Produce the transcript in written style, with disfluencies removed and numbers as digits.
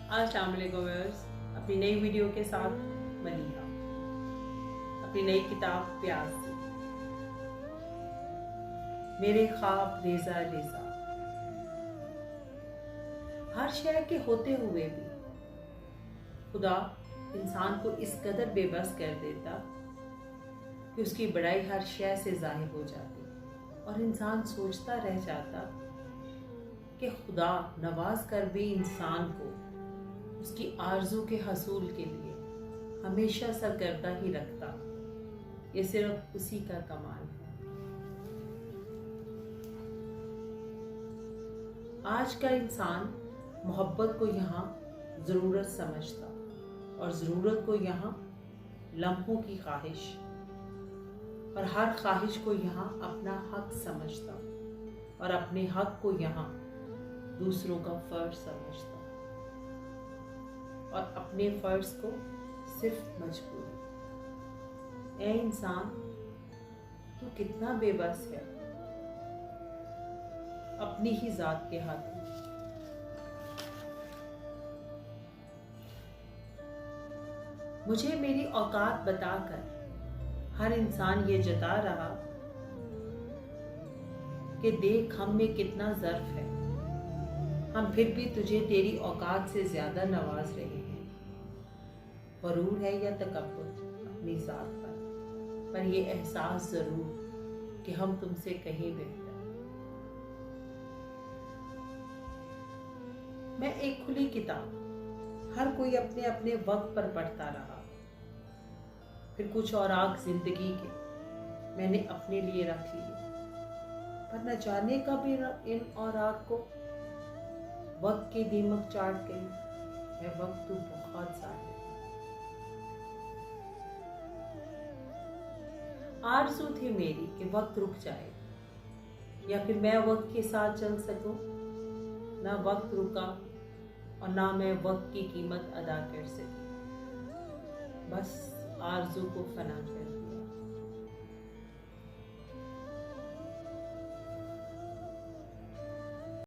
अस्सलाम वालेकुम व्यूअर्स, अपनी नई वीडियो के साथ मनीहा, अपनी नई किताब प्यास से। मेरे ख्वाब रेजा रेजा। हर शय के होते हुए भी खुदा इंसान को इस कदर बेबस कर देता कि उसकी बड़ाई हर शय से जाहिर हो जाती और इंसान सोचता रह जाता कि खुदा नवाज कर भी इंसान को उसकी आरज़ू के हसूल के लिए हमेशा सरगर्दा ही रखता। ये सिर्फ उसी का कमाल है। आज का इंसान मोहब्बत को यहाँ ज़रूरत समझता और ज़रूरत को यहाँ लम्हों की ख्वाहिश और हर ख्वाहिश को यहाँ अपना हक समझता और अपने हक को यहाँ दूसरों का फ़र्ज समझता और अपने फ़र्ज को सिर्फ मजबूरी। ऐ इंसान, तू कितना बेबस है अपनी ही ज़ात के हाथों। मुझे मेरी औकात बताकर हर इंसान ये जता रहा कि देख हम में कितना ज़र्फ है, हम फिर भी तुझे तेरी औकात से ज़्यादा नवाज रहे हैं। गरूर है या तकब्बुर अपनी ज़ात पर ये एहसास ज़रूर कि हम तुमसे कहीं बेहतर। मैं एक खुली किताब, हर कोई अपने अपने वक्त पर पढ़ता रहा। फिर कुछ औराक जिंदगी के मैंने अपने लिए रख लिए, पर न जाने कब इन औराक को वक्त की दीमक चाट गई है। वक्त तो बहुत ज़्यादा आरज़ू थी मेरी कि वक्त रुक जाए या फिर मैं वक्त के साथ चल सकूं। ना वक्त रुका और ना मैं वक्त की कीमत अदा कर सकी। बस आरज़ू को फना कर दिया।